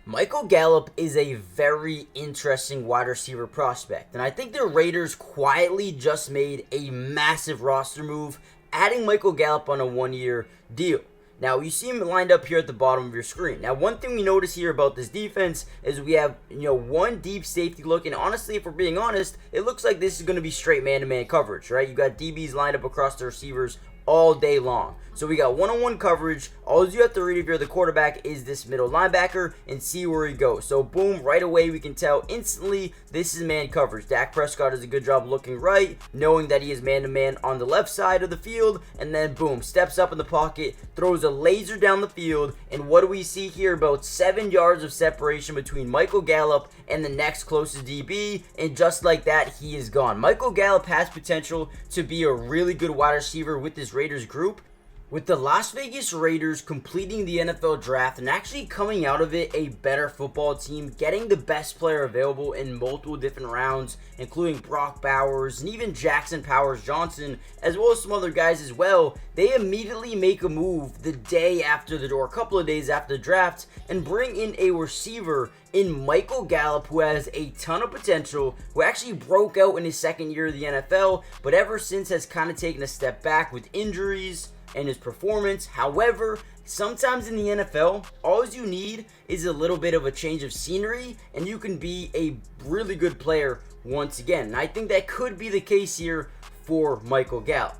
Michael Gallup is a very interesting wide receiver prospect, and I think the Raiders quietly just made a massive roster move, adding Michael Gallup on a one-year deal. Now, you see him lined up here at the bottom of your screen. Now, one thing we notice here about this defense is we have, one deep safety look, and honestly, if we're being honest, it looks like this is going to be straight man-to-man coverage, right? You got DBs lined up across the receivers all day long. So we got one-on-one coverage. All you have to read if you're the quarterback is this middle linebacker and see where he goes. So boom, right away we can tell instantly this is man coverage. Dak Prescott does a good job looking right, knowing that he is man-to-man on the left side of the field, and then boom, steps up in the pocket, throws a laser down the field, and what do we see here? About 7 yards of separation between Michael Gallup and the next closest DB, and just like that, he is gone. Michael Gallup has potential to be a really good wide receiver with this Raiders group. With the Las Vegas Raiders completing the NFL draft and actually coming out of it a better football team, getting the best player available in multiple different rounds, including Brock Bowers and even Jackson Powers-Johnson, as well as some other guys as well, they immediately make a move the day after or a couple of days after the draft and bring in a receiver in Michael Gallup, who has a ton of potential, who actually broke out in his second year of the NFL, but ever since has kind of taken a step back with injuries and his performance. However, sometimes in the NFL, all you need is a little bit of a change of scenery and you can be a really good player once again. And I think that could be the case here for Michael Gallup.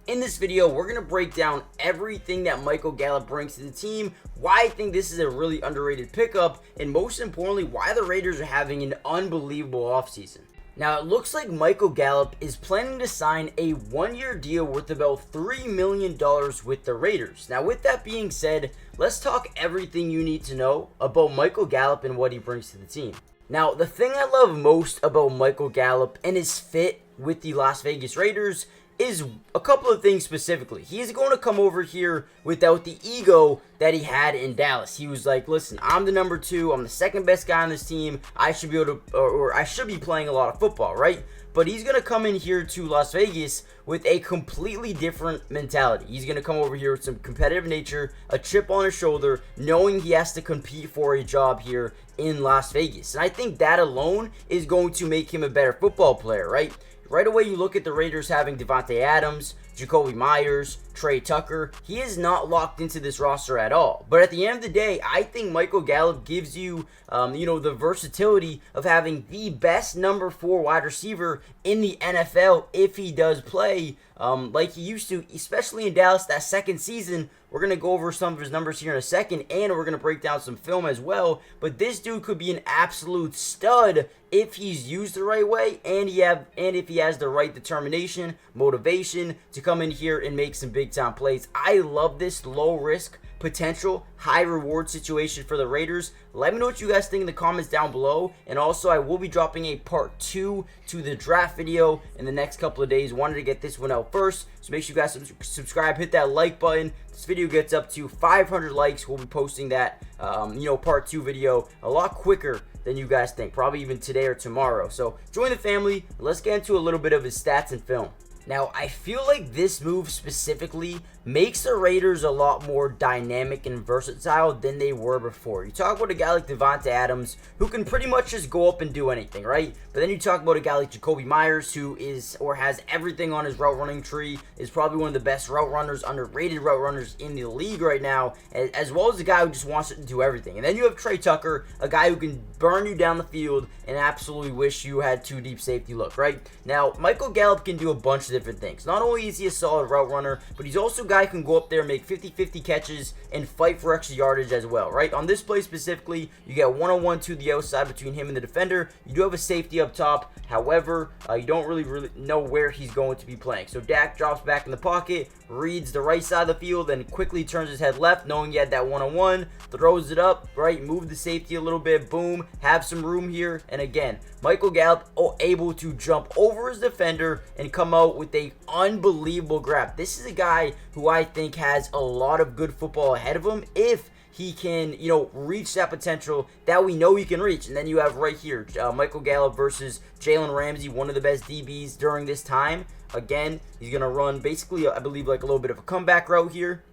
In this video, we're going to break down everything that Michael Gallup brings to the team, why I think this is a really underrated pickup, and most importantly, why the Raiders are having an unbelievable offseason. Now, it looks like Michael Gallup is planning to sign a one-year deal worth about $3 million with the Raiders. Now, with that being said, let's talk everything you need to know about Michael Gallup and what he brings to the team. Now, the thing I love most about Michael Gallup and his fit with the Las Vegas Raiders is a couple of things specifically. He's going to come over here without the ego that he had in Dallas. He was like, listen, I'm the number 2. I'm the second best guy on this team. I should be able to, or I should be playing a lot of football, right? But he's going to come in here to Las Vegas with a completely different mentality. He's going to come over here with some competitive nature, a chip on his shoulder, knowing he has to compete for a job here in Las Vegas. And I think that alone is going to make him a better football player, right? Right away, you look at the Raiders having Devontae Adams, Jacoby Myers, Trey Tucker. He is not locked into this roster at all. But at the end of the day, I think Michael Gallup gives you, the versatility of having the best number 4 wide receiver in the NFL if he does play like he used to, especially in Dallas that second season. We're going to go over some of his numbers here in a second, and we're going to break down some film as well. But this dude could be an absolute stud if he's used the right way, and if he has the right determination, motivation to come in here and make some big-time plays. I love this low-risk, potential, high-reward situation for the Raiders. Let me know what you guys think in the comments down below. And also, I will be dropping a part 2 to the draft video in the next couple of days. Wanted to get this one out first, so make sure you guys subscribe, hit that like button. This video gets up to 500 likes. We'll be posting that, part 2 video a lot quicker than you guys think, probably even today or tomorrow. So join the family. Let's get into a little bit of his stats and film. Now, I feel like this move specifically makes the Raiders a lot more dynamic and versatile than they were before. You talk about a guy like Devontae Adams, who can pretty much just go up and do anything, right? But then you talk about a guy like Jacoby Myers, who is or has everything on his route running tree, is probably one of the best route runners, underrated route runners in the league right now, as well as a guy who just wants to do everything. And then you have Trey Tucker, a guy who can burn you down the field and absolutely wish you had 2 deep safety look, right? Now, Michael Gallup can do a bunch of different things. Not only is he a solid route runner, but he's also a guy who can go up there and make 50-50 catches and fight for extra yardage as well, right? On this play specifically, you get one-on-one to the outside between him and the defender. You do have a safety up top. However, you don't really know where he's going to be playing. So Dak drops back in the pocket, reads the right side of the field, and quickly turns his head left, knowing he had that one-on-one, throws it up, right, move the safety a little bit, boom, have some room here. And again, Michael Gallup able to jump over his defender and come out with a unbelievable grab. This is a guy who I think has a lot of good football ahead of him if he can, reach that potential that we know he can reach. And then you have right here, Michael Gallup versus Jalen Ramsey, one of the best DBs during this time. Again, he's going to run basically, I believe, like a little bit of a comeback route here.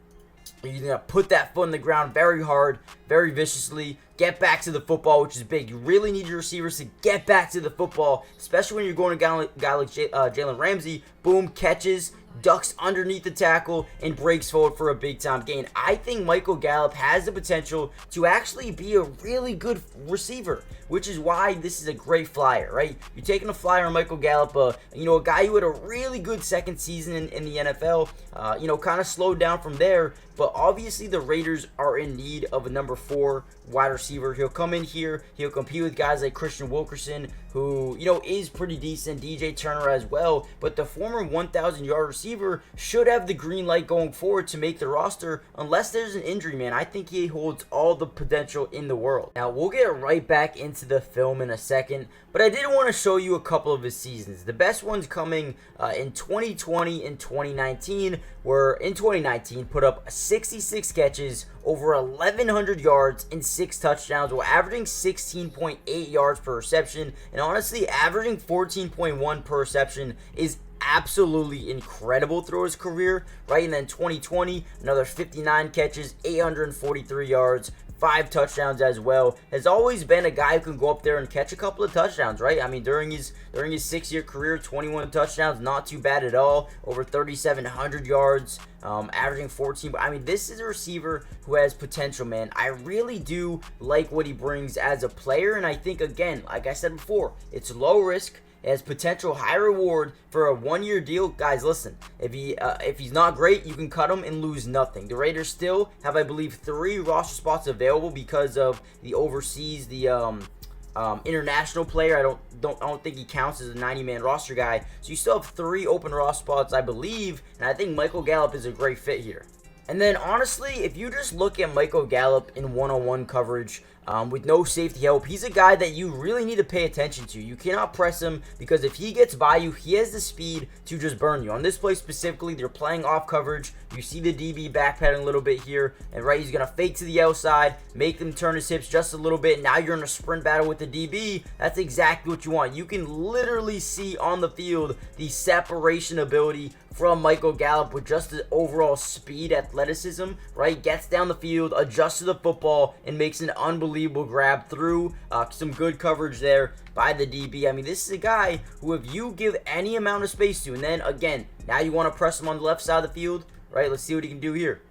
You're going to put that foot in the ground very hard, very viciously, get back to the football, which is big. You really need your receivers to get back to the football, especially when you're going to a guy like Jalen Ramsey. Boom, catches, ducks underneath the tackle, and breaks forward for a big-time gain. I think Michael Gallup has the potential to actually be a really good receiver, which is why this is a great flyer, right? You're taking a flyer on Michael Gallup, a guy who had a really good second season in the NFL, kind of slowed down from there, but obviously the Raiders are in need of a number 4 wide receiver. He'll come in here, he'll compete with guys like Christian Wilkerson, who, is pretty decent, DJ Turner as well, but the former 1,000-yard receiver should have the green light going forward to make the roster, unless there's an injury, man. I think he holds all the potential in the world. Now, we'll get right back into the film in a second, but I did want to show you a couple of his seasons. The best ones coming in 2020 and 2019, where in 2019 put up 66 catches, over 1,100 yards, and 6 touchdowns, while averaging 16.8 yards per reception, and honestly, averaging 14.1 per reception is absolutely incredible through his career, right? And then 2020, another 59 catches, 843 yards, 5 touchdowns as well. Has always been a guy who can go up there and catch a couple of touchdowns, right? I mean, during his 6-year career, 21 touchdowns, not too bad at all. Over 3,700 yards, averaging 14. I mean, this is a receiver who has potential, man. I really do like what he brings as a player, and I think, again, like I said before, it's low risk. It has potential high reward for a 1-year deal. Guys, listen, if he's not great, you can cut him and lose nothing. The Raiders still have, I believe, 3 roster spots available because of the overseas, international player. I don't think he counts as a 90-man roster guy. So you still have 3 open roster spots, I believe, and I think Michael Gallup is a great fit here. And then, honestly, if you just look at Michael Gallup in one-on-one coverage with no safety help, he's a guy that you really need to pay attention to. You cannot press him because if he gets by you, he has the speed to just burn you. On this play specifically, they're playing off coverage. You see the DB backpedaling a little bit here, and right, he's going to fake to the outside, make them turn his hips just a little bit. Now you're in a sprint battle with the DB. That's exactly what you want. You can literally see on the field the separation ability from Michael Gallup with just the overall speed, athleticism, right? Gets down the field, adjusts to the football, and makes an unbelievable grab through some good coverage there by the DB. I mean, this is a guy who, if you give any amount of space to, and then again, now you want to press him on the left side of the field, right? Let's see what he can do here.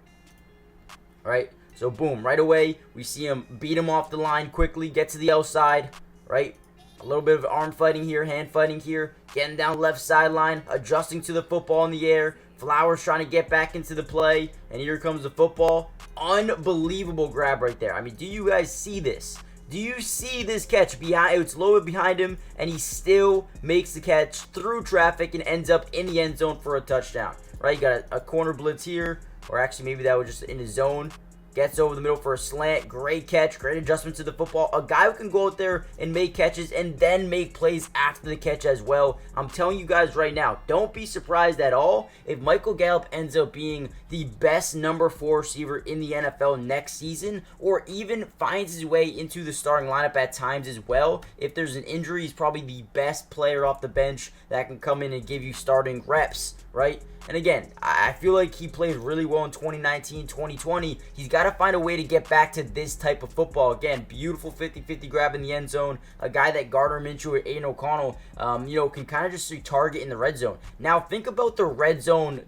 All right, so boom, right away, we see him beat him off the line quickly, get to the outside, right? A little bit of arm fighting here, hand fighting here, getting down the left sideline, adjusting to the football in the air. Flowers trying to get back into the play, and here comes the football. Unbelievable grab right there. I mean, do you guys see this? Do you see this catch behind? It's low behind him, and he still makes the catch through traffic and ends up in the end zone for a touchdown. Right? You got a corner blitz here, or actually maybe that was just in his zone. Gets over the middle for a slant. Great catch. Great adjustment to the football. A guy who can go out there and make catches and then make plays after the catch as well. I'm telling you guys right now, don't be surprised at all if Michael Gallup ends up being the best number 4 receiver in the NFL next season, or even finds his way into the starting lineup at times as well. If there's an injury, he's probably the best player off the bench that can come in and give you starting reps, right? And again, I feel like he played really well in 2019, 2020. He's got to find a way to get back to this type of football. Again, beautiful 50-50 grab in the end zone. A guy that Gardner Minshew or Aiden O'Connell, can kind of just target in the red zone. Now, think about the red zone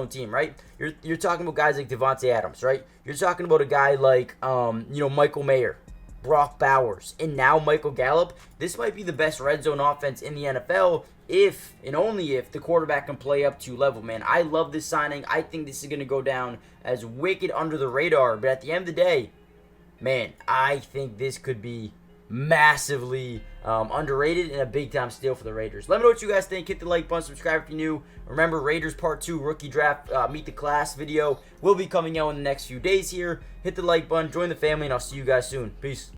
team, right? You're talking about guys like Devontae Adams, right? You're talking about a guy like, Michael Mayer, Brock Bowers, and now Michael Gallup. This might be the best red zone offense in the NFL if and only if the quarterback can play up to level, man. I love this signing. I think this is going to go down as wicked under the radar, but at the end of the day, man, I think this could be massively underrated and a big-time steal for the Raiders. Let me know what you guys think. Hit the like button, subscribe if you're new. Remember, Raiders Part 2 Rookie Draft Meet the Class video will be coming out in the next few days here. Hit the like button, join the family, and I'll see you guys soon. Peace.